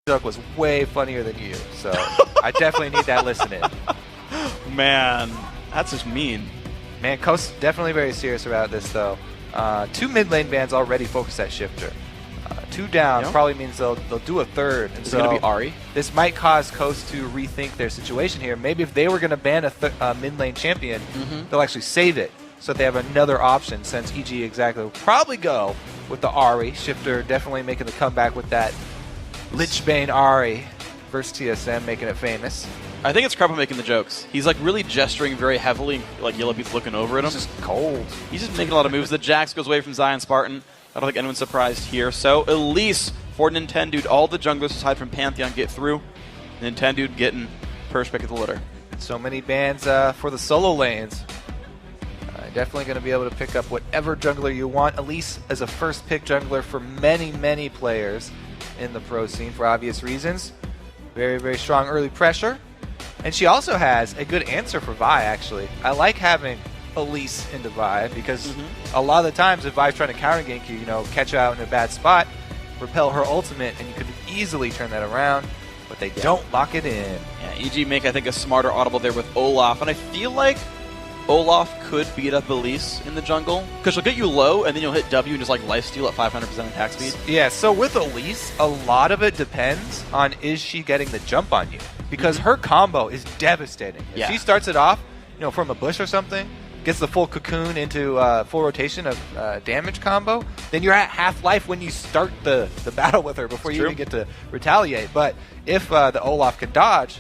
joke was way funnier than you, so I definitely need that listening. Man, that's just mean. Man, Coast definitely very serious about this, though. 2 mid lane bans already focus that shifter. 2 down probably means they'll do a third. And Is so it going to be Ahri? This might cause Coast to rethink their situation here. Maybe if they were going to ban a mid lane champion, they'll actually save it so that they have another option, since EG exactly will probably go with the Ahri. Shifter definitely making the comeback with that Lichbane Ahri versus TSM, making it famous. I think it's Krepo making the jokes. He's like really gesturing very heavily, like Yellow Beat's looking over at him. It's just cold. He's just making a lot of moves. The Jax goes away from Zion Spartan. I don't think anyone's surprised here. So Elise for Nintendo. All the junglers aside from Pantheon get through. Nintendo getting first pick of the litter. So many bans for the solo lanes. Definitely going to be able to pick up whatever jungler you want. Elise as a first pick jungler for many, many players in the pro scene for obvious reasons. Very, very strong early pressure. And she also has a good answer for Vi, actually. I like having Elise into Vi because a lot of the times if Vi's trying to counter gank you, catch you out in a bad spot, repel her ultimate, and you could easily turn that around, but they don't lock it in. Yeah, EG make, I think, a smarter audible there with Olaf, and I feel like Olaf could beat up Elise in the jungle, because she'll get you low, and then you'll hit W and just like lifesteal at 500% attack speed. Yeah, so with Elise, a lot of it depends on is she getting the jump on you, because her combo is devastating. If she starts it off, from a bush or something, gets the full cocoon into full rotation of damage combo, then you're at half life when you start the battle with her before you even get to retaliate. But if the Olaf can dodge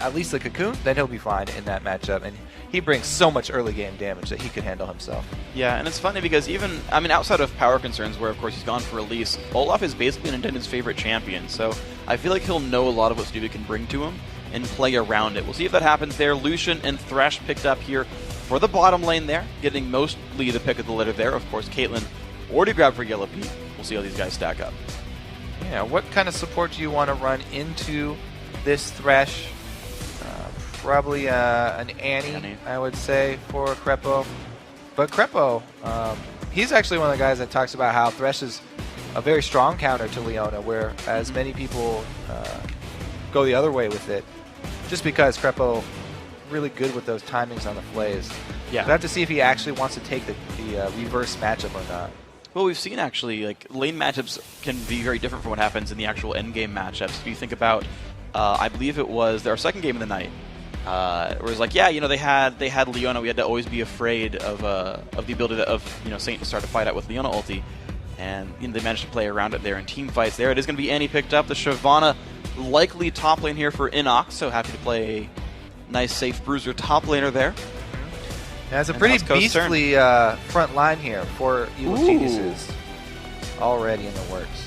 at least the cocoon, then he'll be fine in that matchup. And he brings so much early game damage that he could handle himself. Yeah, and it's funny because outside of power concerns, where of course he's gone for Elise, Olaf is basically Nintendo's favorite champion. So I feel like he'll know a lot of what Studio can bring to him and play around it. We'll see if that happens there. Lucian and Thresh picked up here for the bottom lane there, getting mostly the pick of the litter there. Of course, Caitlyn already grabbed for Yellow Pete. We'll see how these guys stack up. Yeah, what kind of support do you want to run into this Thresh? Probably an Annie, I would say, for Krepo. But Krepo, he's actually one of the guys that talks about how Thresh is a very strong counter to Leona, whereas many people go the other way with it, just because Krepo really good with those timings on the plays. Yeah, we'll have to see if he actually wants to take the reverse matchup or not. Well, we've seen actually, like, lane matchups can be very different from what happens in the actual endgame matchups. If you think about, I believe it was our second game of the night, where it was like, they had Leona. We had to always be afraid of the ability of Saint to start to fight out with Leona ulti, and they managed to play around it there in team fights. There it is going to be Annie picked up. The Shyvana likely top lane here for Inox. So happy to play a nice safe bruiser top laner there. Yeah, it's a pretty beastly front line here for Evil Geniuses already in the works.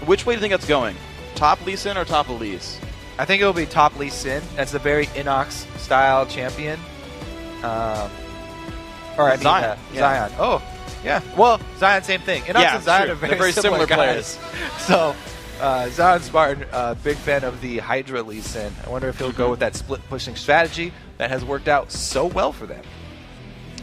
Which way do you think that's going? Top Lee Sin or top Elise? I think it will be top Lee Sin. That's a very Inox-style champion. Zion. Zion. Oh, yeah. Well, Zion, same thing. Inox and Zion are very similar players. So, Zion Spartan, big fan of the Hydra Lee Sin. I wonder if he'll go with that split-pushing strategy that has worked out so well for them.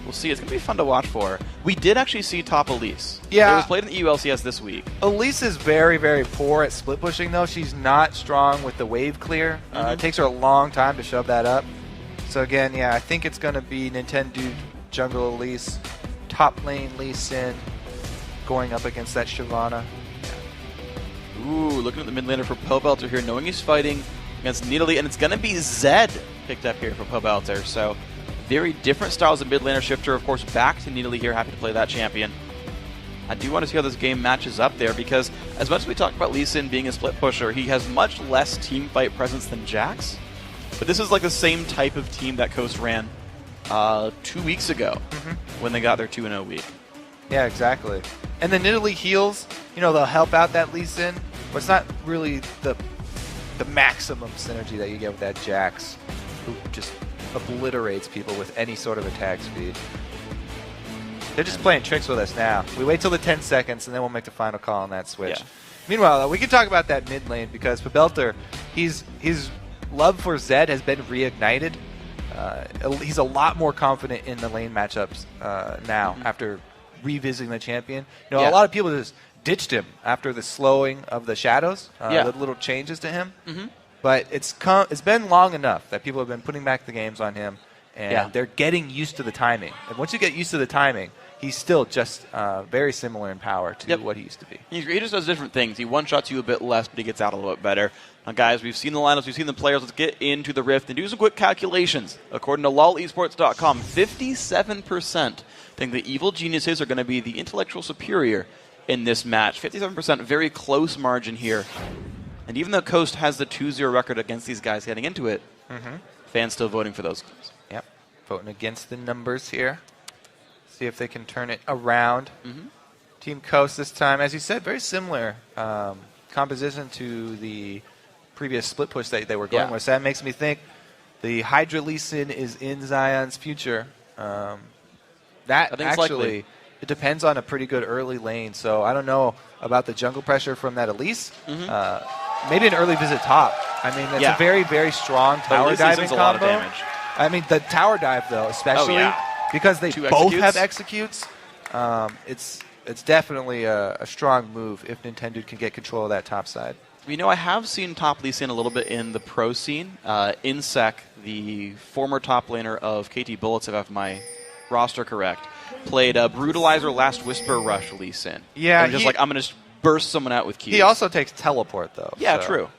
We'll see. It's going to be fun to watch for. We did actually see top Elise. Yeah. It was played in the EU LCS this week. Elise is very, very poor at split pushing, though. She's not strong with the wave clear. It takes her a long time to shove that up. So, again, I think it's going to be Nintendo jungle Elise, top lane Lee Sin, going up against that Shyvana. Ooh, looking at the mid laner for Pobelter here, knowing he's fighting against Nidalee, and it's going to be Zed picked up here for Pobelter. So, very different styles of mid laner. Shifter, of course, back to Nidalee here. Happy to play that champion. I do want to see how this game matches up there, because as much as we talk about Lee Sin being a split pusher, he has much less team fight presence than Jax. But this is like the same type of team that Coast ran 2 weeks ago when they got their 2-0 week. Yeah, exactly. And the Nidalee heals, they'll help out that Lee Sin, but it's not really the maximum synergy that you get with that Jax, who just obliterates people with any sort of attack speed. They're just playing tricks with us now. We wait till the 10 seconds, and then we'll make the final call on that switch. Yeah. Meanwhile, we can talk about that mid lane, because Pobelter, his love for Zed has been reignited. He's a lot more confident in the lane matchups now after revisiting the champion. A lot of people just ditched him after the slowing of the shadows, the little changes to him. But it's been long enough that people have been putting back the games on him, and they're getting used to the timing. And once you get used to the timing, he's still just very similar in power to what he used to be. He just does different things. He one-shots you a bit less, but he gets out a little bit better. Now, guys, we've seen the lineups, we've seen the players. Let's get into the Rift and do some quick calculations. According to LOLesports.com, 57% think the Evil Geniuses are going to be the intellectual superior in this match. 57%, very close margin here. And even though Coast has the 2-0 record against these guys heading into it, fans still voting for those games. Yep, voting against the numbers here. See if they can turn it around. Team Coast this time, as you said, very similar composition to the previous split push that they were going with. So that makes me think the Hydra Lee Sin is in Zion's future. That I think actually, likely. It depends on a pretty good early lane. So I don't know about the jungle pressure from that Elise. Maybe an early visit top. I mean, it's a very, very strong tower diving combo. A lot of damage. I mean, the tower dive, though, especially because they both have executes, it's definitely a strong move if Nintendo can get control of that top side. You know, I have seen top Lee Sin a little bit in the pro scene. Insec, the former top laner of KT Bullets, if I have my roster correct, played Brutalizer Last Whisper Rush Lee Sin. Yeah. And just I'm going to just burst someone out with Qs. He also takes teleport, though. Yeah, so. True.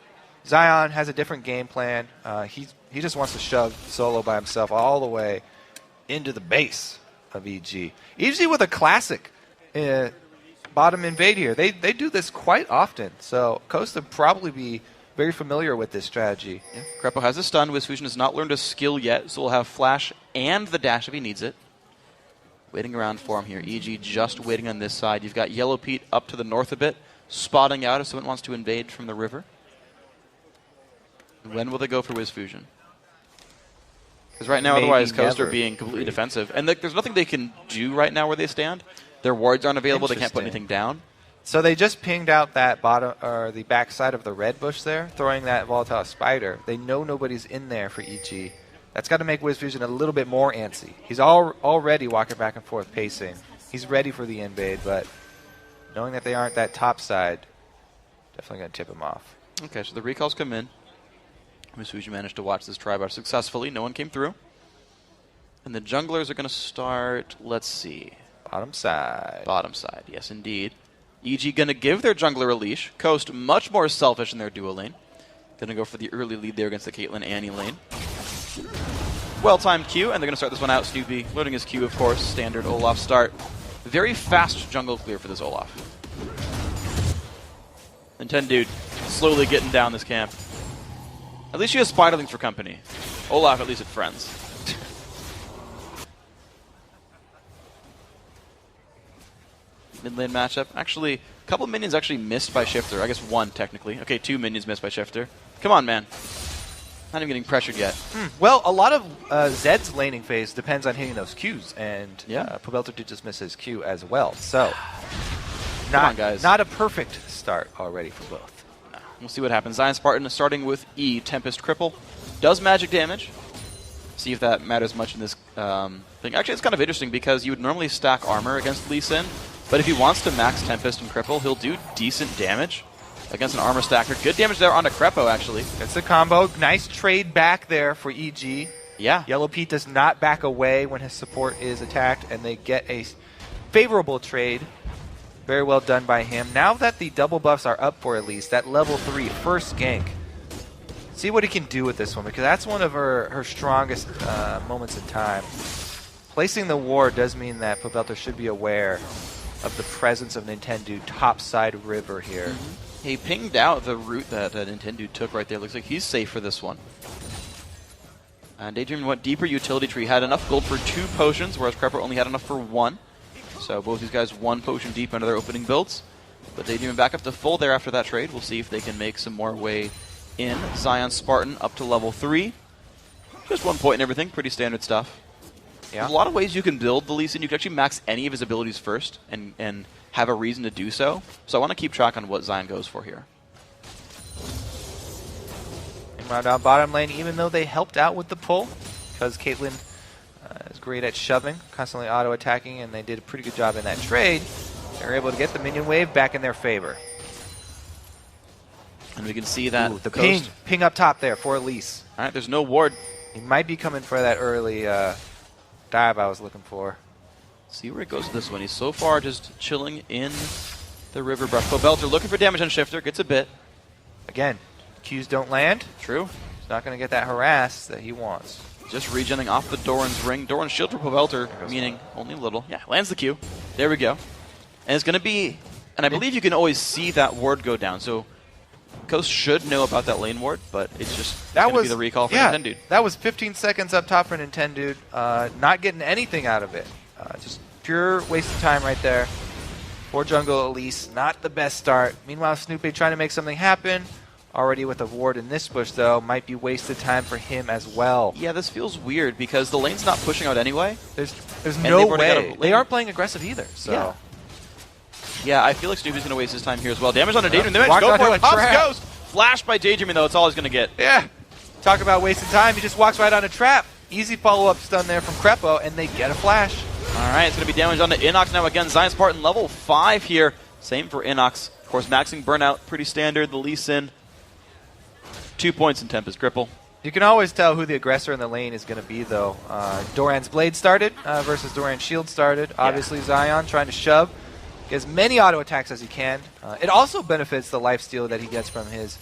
Zion has a different game plan. He just wants to shove solo by himself all the way into the base of EG. EG with a classic bottom invade here. They do this quite often, so Coast would probably be very familiar with this strategy. Yeah. Crepo has a stun. Wiz Fusion has not learned a skill yet, so we'll have flash and the dash if he needs it. Waiting around for him here. EG just waiting on this side. You've got Yellow Pete up to the north a bit, spotting out if someone wants to invade from the river. When will they go for Wiz Fusion? Because right now, otherwise, Coast are being completely defensive. And there's nothing they can do right now where they stand. Their wards aren't available. They can't put anything down. So they just pinged out that bottom or the back side of the red bush there, throwing that volatile spider. They know nobody's in there for EG. That's got to make Wiz Fusion a little bit more antsy. He's already walking back and forth, pacing. He's ready for the invade, but knowing that they aren't that top side, definitely going to tip him off. Okay, so the recalls come in. Wiz Fusion managed to watch this try-bar successfully. No one came through. And the junglers are going to start, let's see. Bottom side. Bottom side, yes indeed. EG going to give their jungler a leash. Coast much more selfish in their duo lane. Going to go for the early lead there against the Caitlyn Annie lane. Well-timed Q, and they're going to start this one out. Snoopy loading his Q, of course. Standard Olaf start. Very fast jungle clear for this Olaf. Nintendo slowly getting down this camp. At least she has Spiderlings for company. Olaf at least had friends. Mid lane matchup. Actually, a couple minions actually missed by Shifter. I guess one, technically. Okay, 2 minions missed by Shifter. Come on, man. Not even getting pressured yet. Well, a lot of Zed's laning phase depends on hitting those Qs, and Pobelter did just miss his Q as well. So, not a perfect start already for both. No. We'll see what happens. Zion Spartan is starting with E, Tempest Cripple. Does magic damage. See if that matters much in this thing. Actually, it's kind of interesting because you would normally stack armor against Lee Sin, but if he wants to max Tempest and Cripple, he'll do decent damage against an armor stacker. Good damage there onto Crepo, actually. That's the combo. Nice trade back there for EG. Yeah. Yellow Pete does not back away when his support is attacked, and they get a favorable trade. Very well done by him. Now that the double buffs are up for Elise, that level 3 first gank, see what he can do with this one, because that's one of her strongest moments in time. Placing the ward does mean that Pobelter should be aware of the presence of Nintendo topside river here. He pinged out the route that Nintendo took right there. Looks like he's safe for this one. And Daydream went deeper utility tree. Had enough gold for 2 potions, whereas Crepper only had enough for 1. So both these guys 1 potion deep under their opening builds. But Daydream back up to full there after that trade. We'll see if they can make some more way in. Zion Spartan up to level 3. Just 1 point and everything. Pretty standard stuff. Yeah. There's a lot of ways you can build the Lee Sin. You can actually max any of his abilities first and have a reason to do so. So I want to keep track on what Zion goes for here. And round out bottom lane, even though they helped out with the pull, because Caitlyn is great at shoving, constantly auto-attacking, and they did a pretty good job in that trade. They're able to get the minion wave back in their favor. And we can see that the ping up top there for Elise. All right, there's no ward. He might be coming for that early dive I was looking for. See where it goes with this one. He's so far just chilling in the river brush. Belter looking for damage on Shifter. Gets a bit. Again, Qs don't land. True. He's not going to get that harass that he wants. Just regenning off the Doran's ring. Doran's shield for Belter, meaning only a little. Yeah, lands the Q. There we go. And it's going to be... And I believe you can always see that ward go down. So Coast should know about that lane ward, but it's just going to be the recall for Nintendude. That was 15 seconds up top for Nintendude. Not getting anything out of it. Just pure waste of time right there. For jungle Elise, not the best start. Meanwhile, Snoopy trying to make something happen. Already with a ward in this bush, though, might be wasted time for him as well. Yeah, this feels weird because the lane's not pushing out anyway. There's no way. They aren't playing aggressive either. So. Yeah, I feel like Snoopy's going to waste his time here as well. Damage on a Daydream. Go for it. Pops goes. Flash by Daydreaming, though. It's all he's going to get. Yeah. Talk about wasting time. He just walks right on a trap. Easy follow-up stun there from Crepo, and they get a flash. All right, it's going to be damage on the Inox now again. Zion Spartan level 5 here. Same for Inox. Of course, maxing burnout, pretty standard. The Lee Sin. 2 points in Tempest Cripple. You can always tell who the aggressor in the lane is going to be, though. Doran's Blade started versus Doran's Shield started. Yeah. Obviously, Zion trying to shove. Get as many auto attacks as he can. It also benefits the lifesteal that he gets from his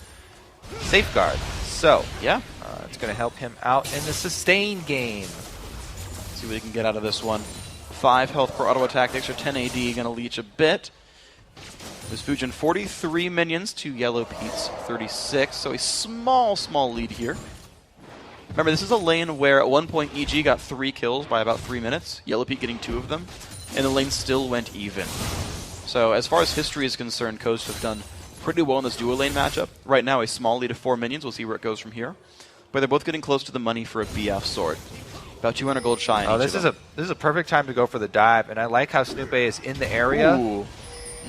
Safeguard. So, yeah, it's going to help him out in the sustain game. See what he can get out of this one. 5 health per auto attack, extra 10 AD, going to leech a bit. There's Fujin 43 minions to Yellow Pete's 36, so a small lead here. Remember, this is a lane where at one point EG got 3 kills by about 3 minutes, Yellow Pete getting 2 of them, and the lane still went even. So as far as history is concerned, Coast have done pretty well in this duo lane matchup. Right now, a small lead of 4 minions. We'll see where it goes from here. But they're both getting close to the money for a BF sword. About 200 gold shy. This is a perfect time to go for the dive, and I like how Snoopy is in the area. Ooh.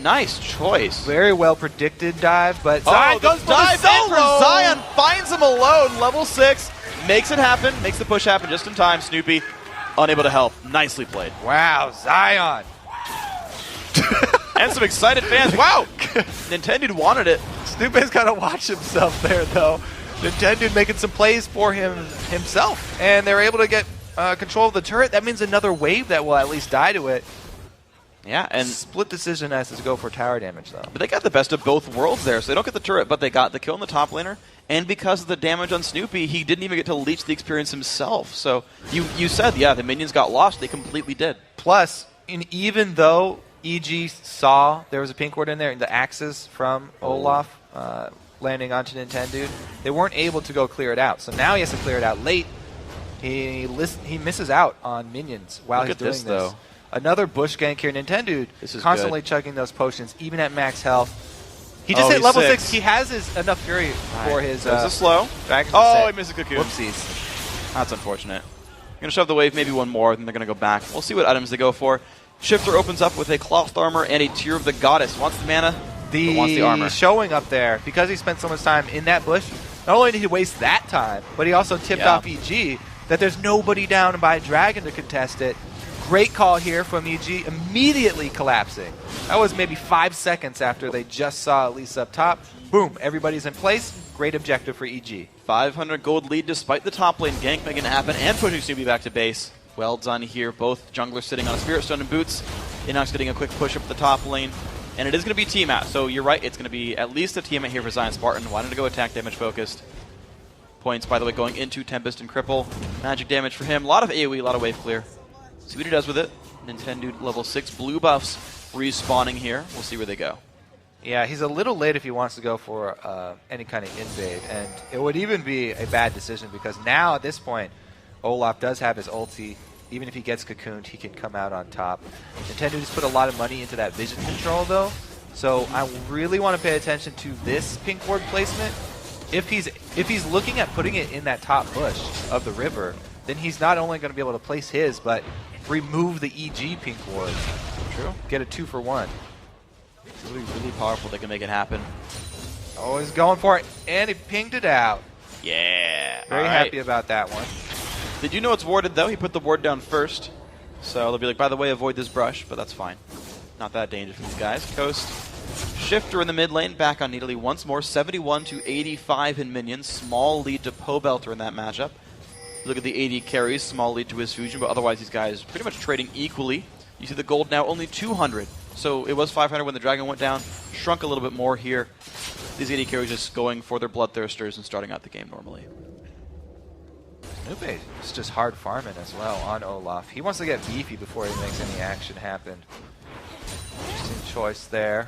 Nice choice. Very well predicted dive, but Zion goes for dive the solo. For Zion finds him alone, level 6, makes it happen, makes the push happen just in time. Snoopy unable to help. Nicely played. Wow, Zion. And some excited fans. Wow, Nintendude wanted it. Snoopy's got to watch himself there, though. Nintendude making some plays for himself, and they're able to get control of the turret. That means another wave that will at least die to it. Yeah, and split decision has to go for tower damage, though. But they got the best of both worlds there, so they don't get the turret, but they got the kill on the top laner, and because of the damage on Snoopy, he didn't even get to leech the experience himself. So you said, yeah, the minions got lost. They completely did. Plus, even though EG saw there was a pink ward in there, and the axes from Olaf landing onto Nintendude, they weren't able to go clear it out. So now he has to clear it out late. He misses out on minions while he's doing this. Though. Another bush gank here. Nintendude constantly chugging those potions, even at max health. He just hit level 6. He has enough fury for his... There's a slow. He missed a cocoon. Whoopsies. That's unfortunate. Going to shove the wave, maybe one more, then they're going to go back. We'll see what items they go for. Shifter opens up with a cloth armor and a Tear of the Goddess. Wants the mana, but wants the armor. Showing up there, because he spent so much time in that bush, not only did he waste that time, but he also tipped off EG that there's nobody down by Dragon to contest it. Great call here from EG, immediately collapsing. That was maybe 5 seconds after they just saw Elise up top. Boom, everybody's in place. Great objective for EG. 500 gold lead despite the top lane gank making it happen and pushing Snoopy back to base. Well done here. Both junglers sitting on a Spirit Stone and Boots. Inox getting a quick push up the top lane. And it is going to be team out. So you're right, it's going to be at least a team out here for Zion Spartan. Wanted to go attack damage focused. Points, by the way, going into Tempest and Cripple. Magic damage for him. A lot of AoE, a lot of wave clear. See what he does with it. Nintendude level 6 blue buffs respawning here. We'll see where they go. Yeah, he's a little late if he wants to go for any kind of invade. And it would even be a bad decision because now at this point, Olaf does have his ulti. Even if he gets cocooned, he can come out on top. Nintendo just put a lot of money into that vision control, though. So I really want to pay attention to this pink ward placement. If he's looking at putting it in that top bush of the river, then he's not only going to be able to place his, but remove the EG pink ward. True. Get a 2-for-1. Really, really powerful. They can make it happen. Oh, he's going for it, and he pinged it out. Yeah. Very happy about that one. Did you know it's warded, though? He put the ward down first. So they'll be like, by the way, avoid this brush, but that's fine. Not that dangerous for these guys. Coast Shifter in the mid lane, back on Nidalee once more. 71 to 85 in minions. Small lead to Pobelter in that matchup. Look at the AD carries, small lead to his Fusion, but otherwise these guys pretty much trading equally. You see the gold now only 200. So it was 500 when the Dragon went down. Shrunk a little bit more here. These AD carries just going for their Bloodthirsters and starting out the game normally. Snoopy is just hard farming as well on Olaf. He wants to get beefy before he makes any action happen. Interesting choice there.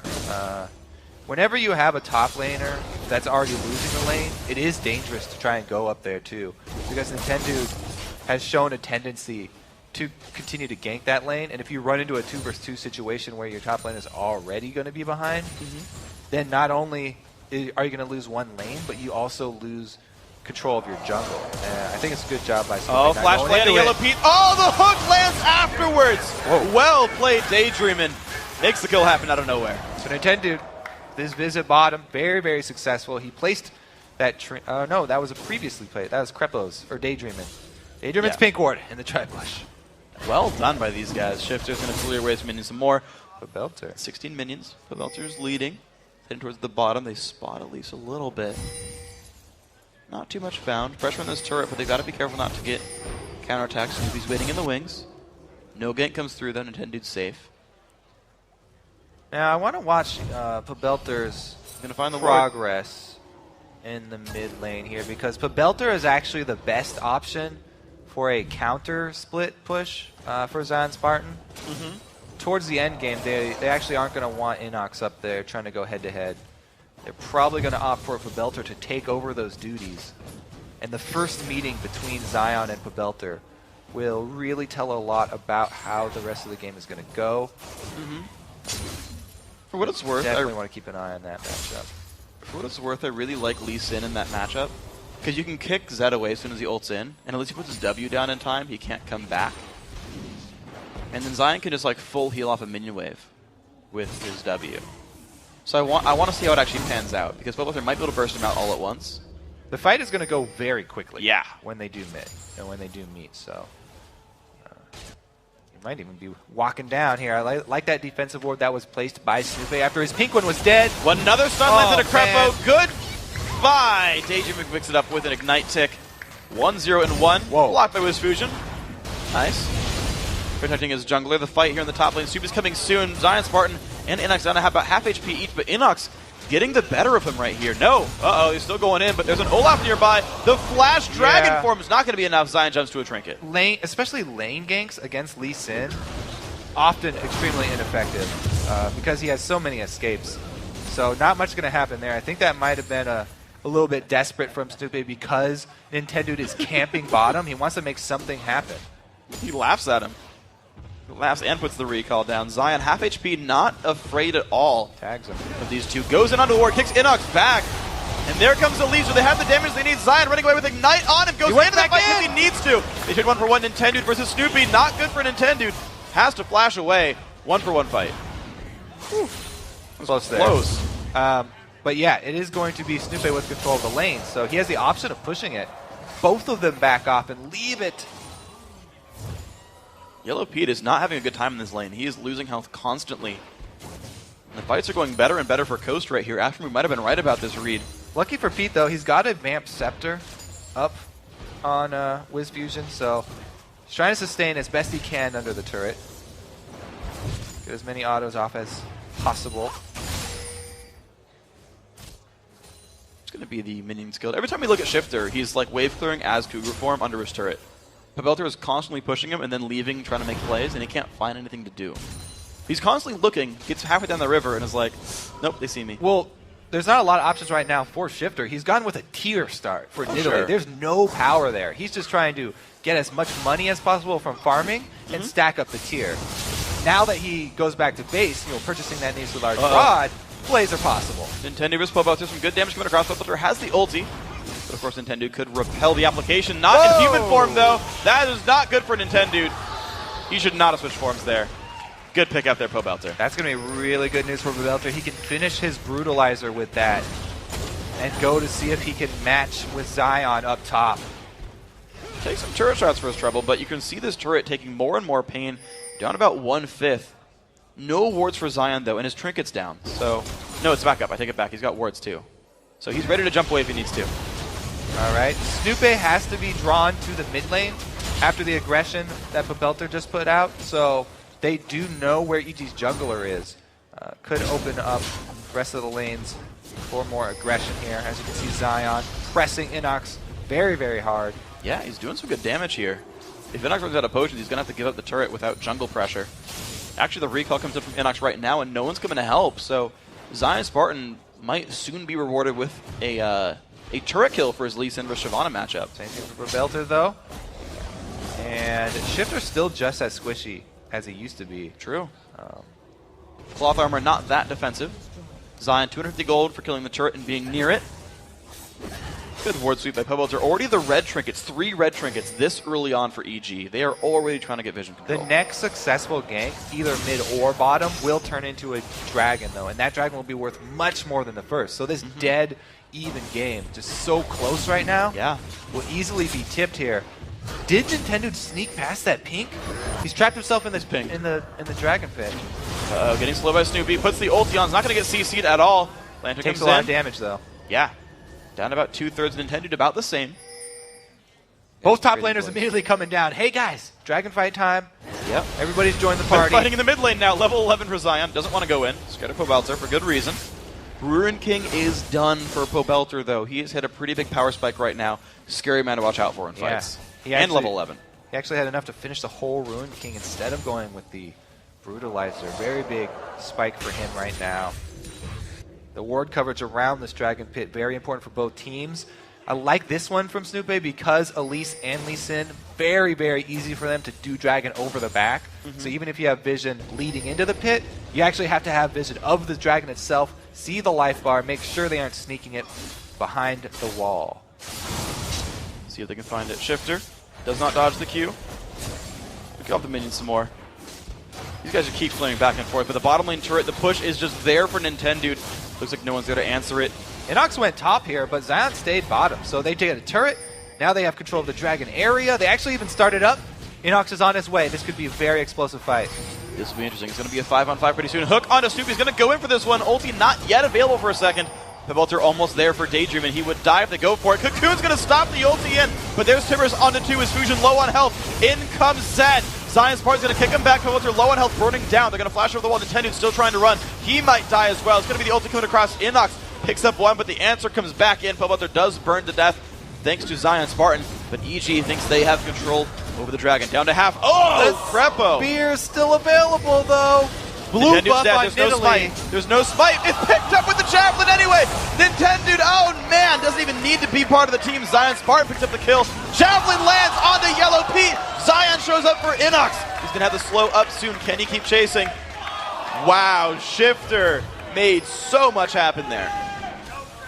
Whenever you have a top laner that's already losing the lane, it is dangerous to try and go up there too. Because Nintendo has shown a tendency to continue to gank that lane, and if you run into a 2 versus 2 situation where your top lane is already going to be behind, then not only are you going to lose one lane, but you also lose control of your jungle. I think it's a good job by Snoopy. Oh, flash play to Yellow Pete. Oh, the hook lands afterwards! Whoa. Well played, Daydreamin'. Makes the kill happen out of nowhere. So Nintendo, this visit bottom, very, very successful. He placed that... no, that was a previously played. That was Krepo's, or Daydreamin'. Daydreamin's pink ward in the tri-bush. Well done by these guys. Shifter's going to clear away some minions some more. Pobelter. 16 minions. Pobelter's leading. Heading towards the bottom. They spot at least a little bit. Not too much found. Pressure on this turret, but they've got to be careful not to get counterattacks. Snoopy's waiting in the wings. No gank comes through, though. Nintendo's safe. Now, I want to watch Pobelter's progress in the mid lane here, because Pobelter is actually the best option for a counter split push for Zion Spartan. Towards the end game, they actually aren't going to want Inox up there trying to go head to head. They're probably going to opt for Pobelter to take over those duties. And the first meeting between Zion and Pobelter will really tell a lot about how the rest of the game is going to go. For what it's worth, Definitely want to keep an eye on that matchup. For what it's worth, I really like Lee Sin in that matchup. Because you can kick Zed away as soon as he ults in, and at least he puts his W down in time, he can't come back. And then Zion can just like full heal off a minion wave with his W. So I want to see how it actually pans out, because Pobelter might be able to burst him out all at once. The fight is going to go very quickly. Yeah. When they do mid, and when they do meet, so you might even be walking down here. I like that defensive ward that was placed by Snoopy after his pink one was dead. Another stun lands into Krepo. Goodbye! Daydream picks it up with an Ignite tick. 1-0 and 1. Whoa. Blocked by Wiz Fusion. Nice. Protecting his jungler. The fight here in the top lane. Soup is coming soon. Zion Spartan and Inox down to have about half HP each, but Inox getting the better of him right here. No. Uh-oh, he's still going in, but there's an Olaf nearby. The Flash Dragon form is not going to be enough. Zion jumps to a trinket. Especially lane ganks against Lee Sin, often extremely ineffective because he has so many escapes. So not much going to happen there. I think that might have been a little bit desperate from Snoopy because Nintendo is camping bottom. He wants to make something happen. He laughs at him. Laughs and puts the recall down. Zion, half HP, not afraid at all. Tags him. Of these two. Goes in onto the ward, kicks Inox back. And there comes the lead, so they have the damage they need. Zion running away with Ignite on him. Goes into the fight because he needs to. They should 1-for-1 Nintendo versus Snoopy. Not good for Nintendo. Has to flash away. 1-for-1 fight. Whew. Close there. Close. But yeah, it is going to be Snoopy with control of the lane, so he has the option of pushing it. Both of them back off and leave it. Yellow Pete is not having a good time in this lane. He is losing health constantly. And the fights are going better and better for Coast right here. After we might have been right about this read. Lucky for Pete, though, he's got a Vamp Scepter up on Wiz Fusion, so he's trying to sustain as best he can under the turret. Get as many autos off as possible. It's going to be the minion skill. Every time we look at Shifter, he's like wave clearing as Cougar form under his turret. Pobelter is constantly pushing him and then leaving, trying to make plays, and he can't find anything to do. He's constantly looking, gets halfway down the river, and is like, nope, they see me. Well, there's not a lot of options right now for Shifter. He's gone with a tier start for Nidalee. Sure. There's no power there. He's just trying to get as much money as possible from farming and stack up the tier. Now that he goes back to base, purchasing that Nice with large rod, plays are possible. Nintendo versus Pobelter, some good damage coming across. Pobelter has the ulti. But of course, Nintendo could repel the application. Not in human form, though. That is not good for Nintendo. He should not have switched forms there. Good pick out there, Pobelter. That's going to be really good news for Pobelter. He can finish his Brutalizer with that and go to see if he can match with Zion up top. Take some turret shots for his trouble, but you can see this turret taking more and more pain, down about 1/5. No wards for Zion, though, and his trinket's down. So, no, it's back up. I take it back. He's got wards, too. So he's ready to jump away if he needs to. All right. Snoopé has to be drawn to the mid lane after the aggression that Pobelter just put out. So they do know where EG's jungler is. Could open up the rest of the lanes for more aggression here. As you can see, Zion pressing Inox very, very hard. Yeah, he's doing some good damage here. If Inox runs out of potions, he's going to have to give up the turret without jungle pressure. Actually, the recall comes in from Inox right now, and no one's coming to help. So Zion Spartan might soon be rewarded with a turret kill for his Lee Sin vs Shyvana matchup. Same thing for Pobelter, though. And Shifter's still just as squishy as he used to be. True. Cloth armor not that defensive. Zion 250 gold for killing the turret and being near it. Good ward sweep by Pobelter. Already the red trinkets, 3 red trinkets this early on for EG. They are already trying to get vision control. The next successful gank, either mid or bottom, will turn into a dragon, though. And that dragon will be worth much more than the first. So this dead, even game, just so close right now, will easily be tipped here. Did Nintendo sneak past that pink? He's trapped himself in this pink in the dragon pit. Getting slow by Snoopy. Puts the ulti on. He's not going to get CC'd at all. Lantern Takes comes a lot in. of damage, though. Yeah. Down about 2/3. Nintendo about the same. Both top laners immediately coming down. Hey, guys. Dragon fight time. Yep. Everybody's joined the party. Fighting in the mid lane now. Level 11 for Zion. Doesn't want to go in. Scared of Pobelter for good reason. Ruin King is done for Pobelter, though. He has hit a pretty big power spike right now. Scary man to watch out for in fights. And level 11. He actually had enough to finish the whole Ruin King instead of going with the Brutalizer. Very big spike for him right now. The ward coverage around this Dragon Pit, very important for both teams. I like this one from Snoopé because Elise and Lee Sin, very, very easy for them to do Dragon over the back. So even if you have vision leading into the pit, you actually have to have vision of the Dragon itself, see the life bar, make sure they aren't sneaking it behind the wall. See if they can find it. Shifter does not dodge the Q. Look off the minions some more. These guys just keep flaming back and forth, but the bottom lane turret, the push is just there for Nintendo. Looks like no one's there to answer it. Inox went top here, but Zion stayed bottom. So they take a turret. Now they have control of the dragon area. They actually even started up. Inox is on his way. This could be a very explosive fight. This will be interesting. It's going to be a 5-on-5 pretty soon. Hook onto Snoopy. He's going to go in for this one. Ulti not yet available for a second. Pobelter almost there for Daydream, and he would die if they go for it. Cocoon's going to stop the ulti in, but there's Timbers onto 2. His Fusion low on health. In comes Zed. Zion's part is going to kick him back. Pobelter low on health, burning down. They're going to flash over the wall. Nintendo's still trying to run. He might die as well. It's going to be the ulti coming across. Inox picks up one, but the answer comes back in. Pobelter does burn to death thanks to Zion Spartan, but EG thinks they have control over the dragon. Down to half. Oh, Crepo! Spear's still available, though. Blue buff on there's no Nidalee. smite. There's no smite. It's picked up with the javelin anyway. Nintendo, oh man, doesn't even need to be part of the team. Zion Spartan picks up the kill. Javelin lands on the yellow Pete. Zion shows up for Inox. He's going to have the slow up soon. Can he keep chasing? Wow, Shifter made so much happen there.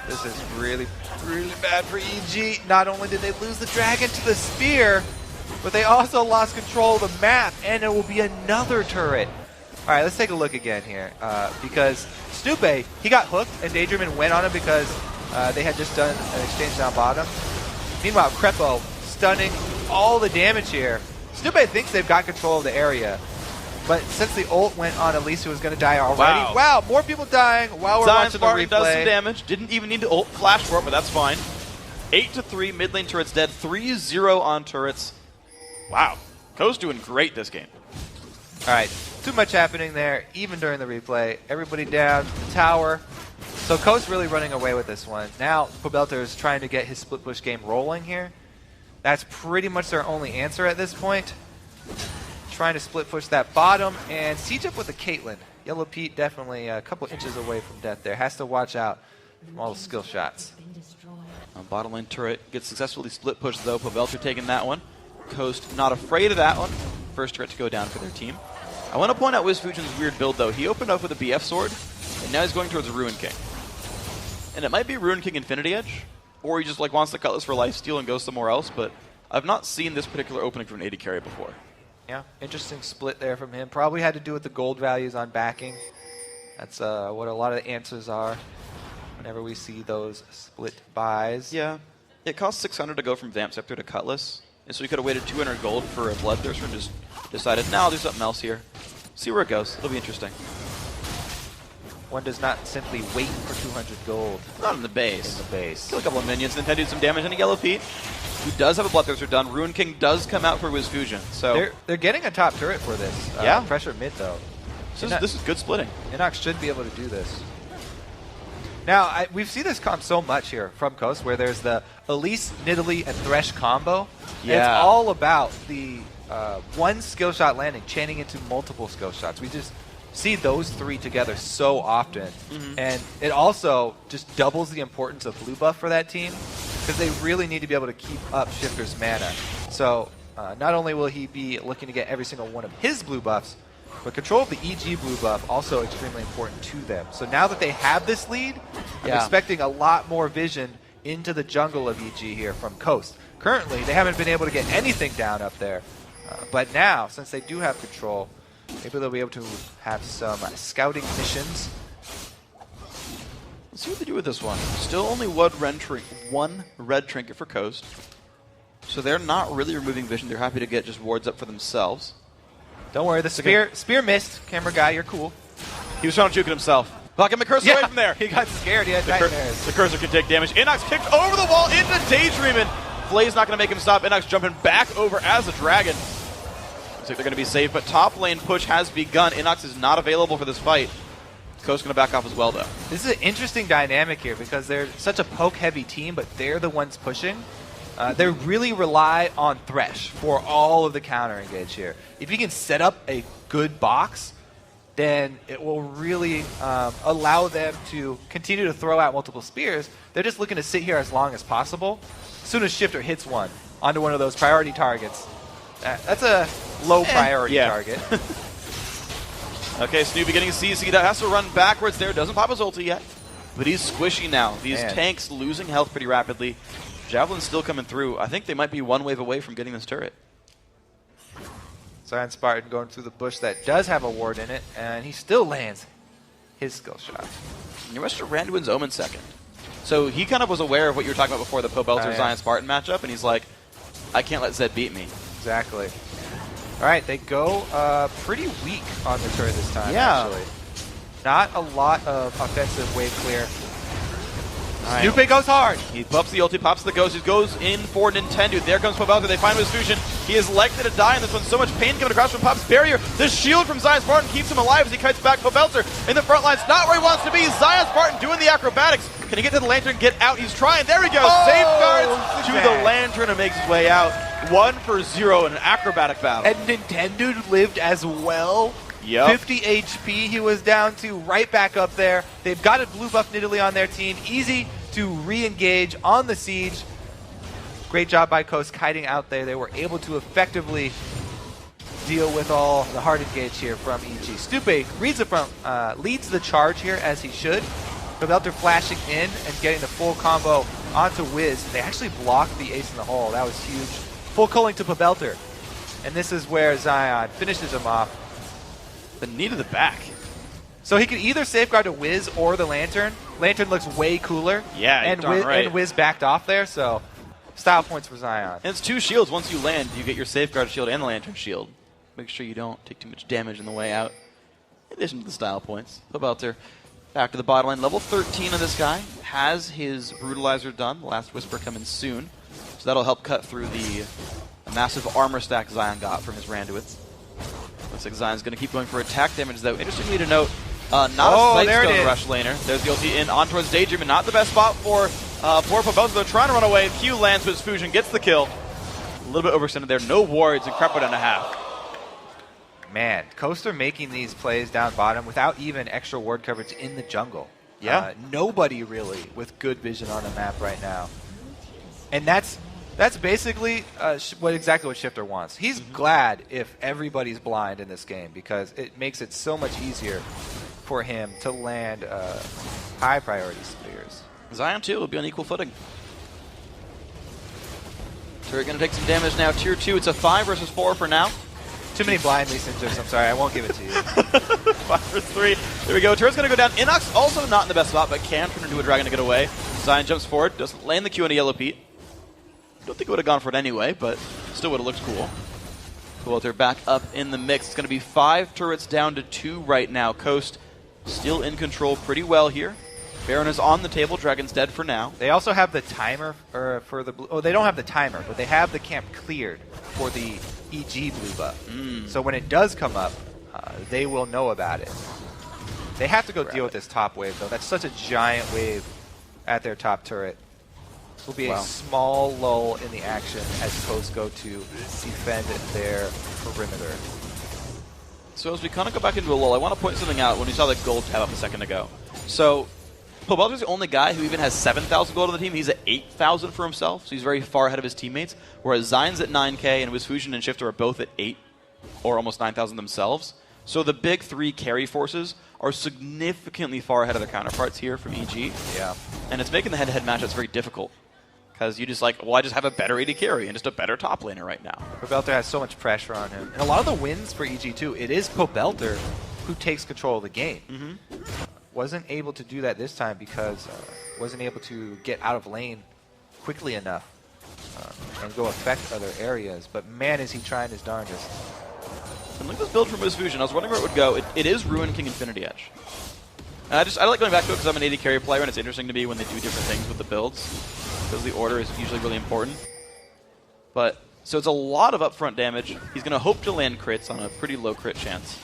This is really, really bad for EG. Not only did they lose the dragon to the spear, but they also lost control of the map, and it will be another turret. All right, let's take a look again here, because Snoopé, he got hooked, and Daydream went on him because they had just done an exchange down bottom. Meanwhile, Crepo stunning all the damage here. Snoopé thinks they've got control of the area, but since the ult went on Elise, who was going to die already, wow, more people dying while we're watching the replay. Does some damage, didn't even need to ult flash for it, but that's fine. 8-3, mid lane turrets dead, 3-0 on turrets. Wow, Ko's doing great this game. All right, too much happening there, even during the replay. Everybody down, the tower. So Ko's really running away with this one. Now Pobelter is trying to get his split push game rolling here. That's pretty much their only answer at this point. Trying to split push that bottom, and siege up with the Caitlyn. Yellow Pete definitely a couple inches away from death there. Has to watch out from all the skill shots. Bottom lane turret gets successfully split pushed though. Pobelter taking that one. Coast not afraid of that one. First turret to go down for their team. I want to point out WizFusion's weird build though. He opened up with a BF sword, and now he's going towards a Ruin King. And it might be Ruin King Infinity Edge, or he just like wants the Cutlass for lifesteal and goes somewhere else, but I've not seen this particular opening from an AD carry before. Yeah, interesting split there from him. Probably had to do with the gold values on backing. That's what a lot of the answers are whenever we see those split buys. Yeah, it costs 600 to go from Vamp Scepter to Cutlass, and so he could have waited 200 gold for a Bloodthirster and just decided, no, I'll do something else here. See where it goes. It'll be interesting. One does not simply wait for 200 gold. Not in the base. In the base. Kill a couple of minions, Nintendo did some damage on a Yellow Pete, who does have a Bloodthirster done. Ruin King does come out for Wiz Fusion. So they're getting a top turret for this. Yeah. Pressure mid, though. This is good splitting. Inox should be able to do this. Now, we've seen this come so much here from Coast, where there's the Elise, Nidalee, and Thresh combo. Yeah. And it's all about the one skill shot landing, chaining into multiple skill shots. We just see those three together so often. And it also just doubles the importance of blue buff for that team, because they really need to be able to keep up Shifter's mana. So not only will he be looking to get every single one of his blue buffs, but control of the EG blue buff also extremely important to them. So now that they have this lead, I'm expecting a lot more vision into the jungle of EG here from Coast. Currently, they haven't been able to get anything down up there. But now, since they do have control, maybe they'll be able to have some scouting missions. Let's see what they do with this one. Still only one red trinket for Coast. So they're not really removing vision. They're happy to get just wards up for themselves. Don't worry, the spear missed. Camera guy, you're cool. He was trying to juke it himself. Blocking the cursor away from there. He got scared. He had nightmares. The cursor can take damage. Inox kicked over the wall into Daydreamin'. Flay's not going to make him stop. Inox jumping back over as a dragon. Looks like they're going to be safe, but top lane push has begun. Inox is not available for this fight. Coast's going to back off as well, though. This is an interesting dynamic here because they're such a poke-heavy team, but they're the ones pushing. They really rely on Thresh for all of the counter engage here. If you can set up a good box, then it will really allow them to continue to throw out multiple spears. They're just looking to sit here as long as possible. As soon as Shifter hits one onto one of those priority targets, that's a low priority target. Okay, Snoopy getting CC. That has to run backwards there. Doesn't pop his ulti yet, but he's squishy now. These tanks losing health pretty rapidly. Javelin's still coming through. I think they might be one wave away from getting this turret. Zion Spartan going through the bush that does have a ward in it, and he still lands his skill shot. You rushed to Randuin's Omen second. So he kind of was aware of what you were talking about before, the Pobelter Zion Spartan matchup, and he's like, I can't let Zed beat me. Exactly. All right, they go pretty weak on the turret this time, actually. Not a lot of offensive wave clear. Snoopy goes hard. He buffs the ulti, pops the ghost. He goes in for Nintendo. There comes Pobelter. They find Wiz Fusion. He is likely to die in this one. So much pain coming across from Pop's barrier. The shield from Zion Spartan keeps him alive as he kites back. Pobelter in the front lines. Not where he wants to be. Zion Spartan doing the acrobatics. Can he get to the lantern, get out? He's trying. There he goes. Safeguards to the lantern and makes his way out. 1-for-0 in an acrobatic battle. And Nintendo lived as well. Yep. 50 HP he was down to, right back up there. They've got a blue buff Nidalee on their team. Easy to re-engage on the siege. Great job by Coast kiting out there. They were able to effectively deal with all the hard engage here from EG. Stupe leads the charge here as he should. Pobelter flashing in and getting the full combo onto Wiz. They actually blocked the ace in the hole. That was huge. Full culling to Pobelter. And this is where Zion finishes him off. The knee to the back. So he could either safeguard a Wiz or the Lantern. Lantern looks way cooler. Yeah, and Wiz backed off there, so style points for Zion. And it's 2 shields. Once you land, you get your safeguard shield and the Lantern shield. Make sure you don't take too much damage on the way out. In addition to the style points. Pobelter back to the bottom line. Level 13 of this guy has his Brutalizer done. The last Whisper coming soon. So that'll help cut through the massive armor stack Zion got from his Randuits. Looks like Zion's going to keep going for attack damage, though. Interestingly to note, not a Sightstone Rush laner. There's the ulti in on towards Daydream, and not the best spot for Pobelter. They're trying to run away. Q lands with Fusion, gets the kill. A little bit overextended there. No wards, and Crepper down to half. Man, Coaster making these plays down bottom without even extra ward coverage in the jungle. Yeah. Nobody really with good vision on the map right now. And that's basically exactly what Shifter wants. He's glad if everybody's blind in this game because it makes it so much easier for him to land high priority spears. Zion, too, will be on equal footing. Turret going to take some damage now. Tier 2, it's a 5 versus 4 for now. Too many blind leasings. I'm sorry, I won't give it to you. 5 versus 3. There we go. Turret's going to go down. Inox also not in the best spot, but can turn into a dragon to get away. Zion jumps forward, doesn't land the Q on a Yellow Pete. Don't think it would have gone for it anyway, but still would have looked cool. Well, they're back up in the mix. It's going to be 5 turrets down to 2 right now. Coast still in control pretty well here. Baron is on the table. Dragon's dead for now. They also have the timer for the blue. Oh, they don't have the timer, but they have the camp cleared for the EG blue buff. So when it does come up, they will know about it. They have to go deal with this top wave, though. That's such a giant wave at their top turret. This will be a small lull in the action as Coast go to defend their perimeter. So as we kind of go back into a lull, I want to point something out when we saw the gold tab up a second ago. So Pobelter's the only guy who even has 7,000 gold on the team. He's at 8,000 for himself, so he's very far ahead of his teammates. Whereas Zion's at 9K and Wisfusion and Shifter are both at 8 or almost 9,000 themselves. So the big 3 carry forces are significantly far ahead of their counterparts here from EG. Yeah. And it's making the head-to-head matchups very difficult. Because you just like, well, I just have a better AD carry and just a better top laner right now. Pobelter has so much pressure on him. And a lot of the wins for EG, too, it is Pobelter who takes control of the game. Wasn't able to do that this time because wasn't able to get out of lane quickly enough and go affect other areas. But man, is he trying his darndest. And look at this build from Wisfusion. I was wondering where it would go. It is Ruin King Infinity Edge. And I like going back to it because I'm an AD carry player and it's interesting to me when they do different things with the builds. Because the order is usually really important. But, so it's a lot of upfront damage. He's going to hope to land crits on a pretty low crit chance.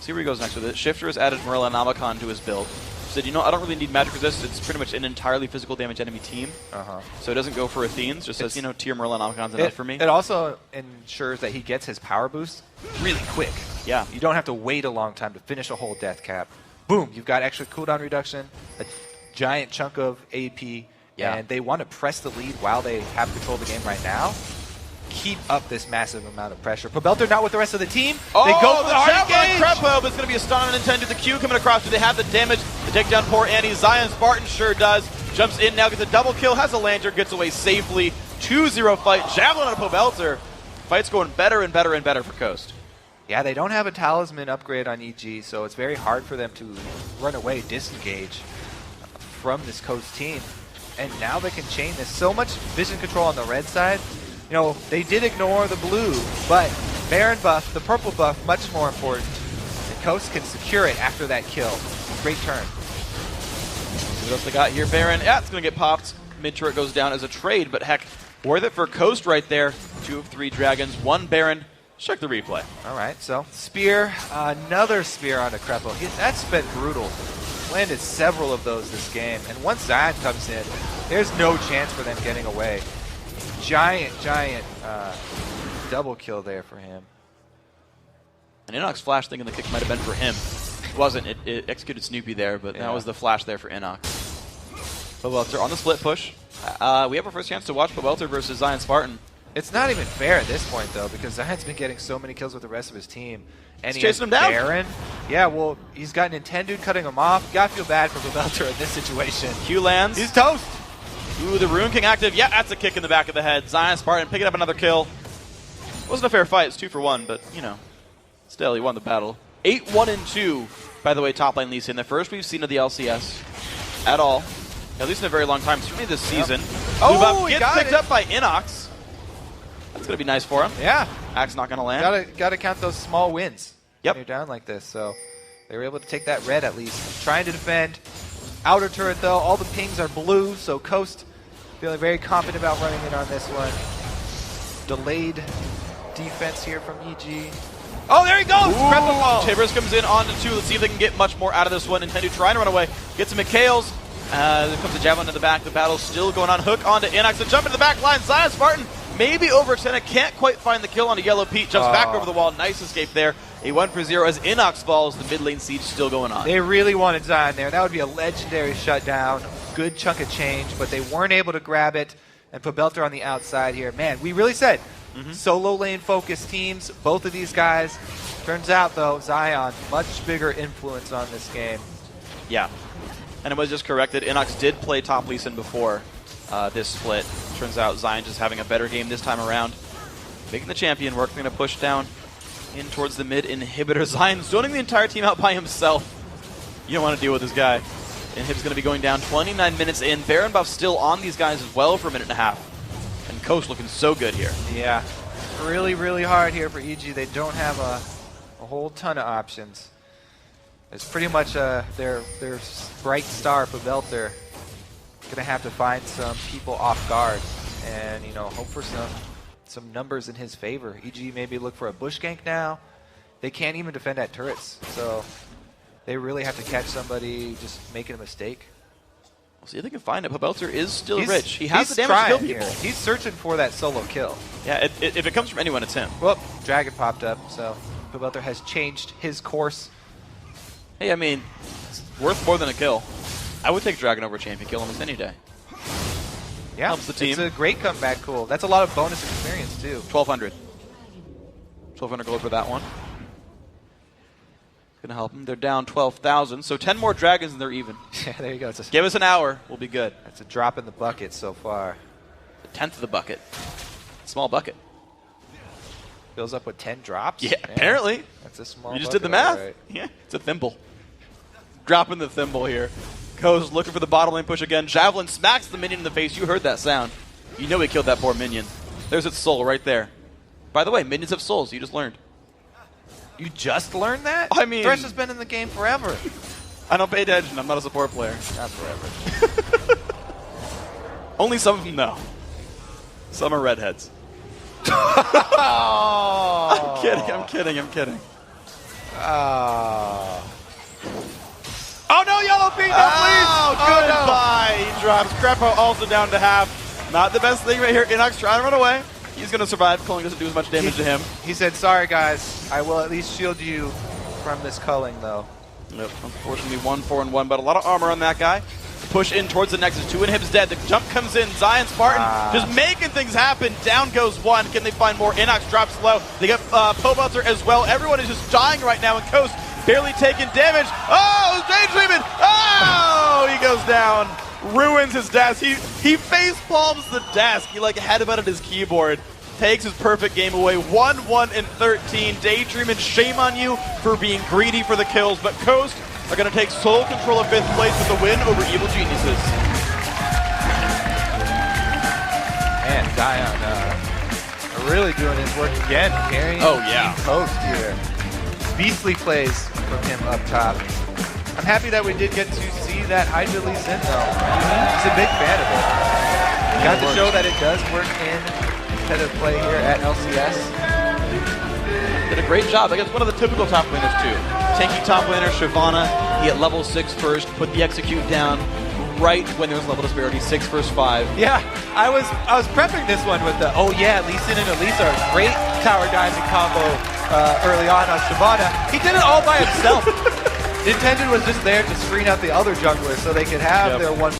See where he goes next with it. Shifter has added Morella and Amakan to his build. Said, you know, I don't really need magic resist. It's pretty much an entirely physical damage enemy team. So it doesn't go for Athenes. Just says, you know, tier Morella and Amakan's enough for me. It also ensures that he gets his power boost really quick. Yeah. You don't have to wait a long time to finish a whole death cap. Boom, you've got extra cooldown reduction, a giant chunk of AP, and they want to press the lead while they have control of the game right now. Keep up this massive amount of pressure. Pobelter not with the rest of the team. Oh, they go for the hard engage. Crepo, but it's going to be a stun on Nintendo. The Q coming across. Do they have the damage to take down poor Annie? Zion Spartan sure does. Jumps in now, gets a double kill, has a lantern, gets away safely. 2-0 fight. Javelin on Pobelter. Fight's going better and better and better for Coast. Yeah, they don't have a talisman upgrade on EG, so it's very hard for them to run away, disengage from this Coast team. And now they can chain this. So much vision control on the red side. You know, they did ignore the blue, but Baron buff, the purple buff, much more important. And Coast can secure it after that kill. Great turn. See what else they got here, Baron. Yeah, it's going to get popped. Mid-turret goes down as a trade, but heck, worth it for Coast right there. 2 of 3 dragons, 1 Baron. Check the replay. All right, so spear, another spear onto Crepo. That's been brutal. Landed several of those this game, and once Zion comes in, there's no chance for them getting away. Giant double kill there for him. An Inox flash thinking the kick might have been for him. It wasn't. It executed Snoopy there, but that was the flash there for Inox. Pobelter on the split push. We have our first chance to watch Pobelter versus Zion Spartan. It's not even fair at this point, though, because Zion's been getting so many kills with the rest of his team. And he's chasing him down. Baron. Yeah, well, he's got Nintendo cutting him off. You gotta feel bad for Pobelter in this situation. Q lands. He's toast. Ooh, the Ruin King active. Yeah, that's a kick in the back of the head. Zion Spartan picking up another kill. Wasn't a fair fight. It's 2 for 1, but, you know, still, he won the battle. 8-1-2, by the way, top lane Lee Sin. The first we've seen of the LCS at all. At least in a very long time. Certainly this season. Oh, he gets picked up by Inox. That's going to be nice for him. Yeah. Axe not going to land. Gotta count those small wins. Yep. When you're down like this, so they were able to take that red at least. Trying to defend. Outer turret, though, all the pings are blue, so Coast feeling very confident about running in on this one. Delayed defense here from EG. Oh, there he goes! Tibbers comes in onto 2. Let's see if they can get much more out of this one. Nintendo trying to run away. Gets him McHale's. There comes the Javelin in the back. The battle's still going on. Hook onto Inox. And jump into the back line. Zion Spartan maybe overextended. Can't quite find the kill on a Yellow Pete. Jumps back over the wall. Nice escape there. A 1-for-0 as Inox falls. The mid lane siege still going on. They really wanted Zion there. That would be a legendary shutdown. Good chunk of change, but they weren't able to grab it. And Pobelter on the outside here. Man, we really said solo lane focused teams. Both of these guys. Turns out, though, Zion, much bigger influence on this game. Yeah. And it was just corrected. Inox did play top Lee Sin before this split. Turns out Zion just having a better game this time around. Making the champion work. Going to push down in towards the mid inhibitor. Zion zoning the entire team out by himself. You don't want to deal with this guy. Inhib's going to be going down 29 minutes in. Baron buff still on these guys as well for a minute and a half. And Coast looking so good here. Yeah. really, really hard here for EG. They don't have a whole ton of options. It's pretty much their bright star, Pabelter, gonna have to find some people off guard and hope for some numbers in his favor. EG maybe look for a bush gank now. They can't even defend at turrets, so they really have to catch somebody just making a mistake. We'll see if they can find it. Pabelter is still rich. He has the damage to kill people. He's searching for that solo kill. Yeah, if it comes from anyone, it's him. Well, Dragon popped up, so Pabelter has changed his course. Hey, I mean, it's worth more than a kill. I would take Dragon over Champion kill almost any day. Yeah, helps the team. It's a great comeback. Cool. That's a lot of bonus experience too. 1,200. 1,200 gold for that one. Gonna help them. They're down 12,000, so 10 more dragons and they're even. Yeah, there you go. Give us an hour, we'll be good. That's a drop in the bucket so far. A tenth of the bucket. Small bucket. Fills up with 10 drops? Yeah, apparently. That's a small You just bucket, did the math? right. Yeah, it's a thimble. Dropping the thimble here. Koz looking for the bottom lane push again. Javelin smacks the minion in the face. You heard that sound. You know he killed that poor minion. There's its soul right there. By the way, minions have souls. You just learned. You just learned that? I mean, Thresh has been in the game forever. I don't pay attention. I'm not a support player. Not forever. Only some of them know. Some are redheads. Oh. I'm kidding. Oh no, Yellow Bean, no, please! Oh, goodbye. No. He drops. Crepo also down to half. Not the best thing right here. Inox trying to run away. He's going to survive. Culling doesn't do as much damage to him. He said, sorry guys, I will at least shield you from this culling though. Yep. Unfortunately 1-4-1, but a lot of armor on that guy. Push in towards the Nexus. 2 inhibs dead. The jump comes in. Zion Spartan just making things happen. Down goes 1. Can they find more? Inox drops low. They get Pabelter as well. Everyone is just dying right now, and Coast barely taking damage. Oh, Daydreaming! Oh, he goes down. Ruins his desk. He face palms the desk. He headbutted his keyboard. Takes his perfect game away. 1-1-13. Daydreaming, shame on you for being greedy for the kills, but Coast are going to take sole control of 5th place with a win over Evil Geniuses. Man, Dion really doing his work again, carrying Coast here. Beastly plays from him up top. I'm happy that we did get to see that Hydra Lee Sin though. He's a big fan of it. Got to show that it does work in competitive play here at LCS. Did a great job. I guess one of the typical top laners too. Tanky top laner, Shyvana, he at level 6 first, put the execute down right when there was level disparity, 6 versus 5. Yeah, I was prepping this one with the, Lee Sin and Elisa are a great tower diamond combo early on Shyvana. He did it all by himself. Nintendo was just there to screen out the other junglers so they could have their one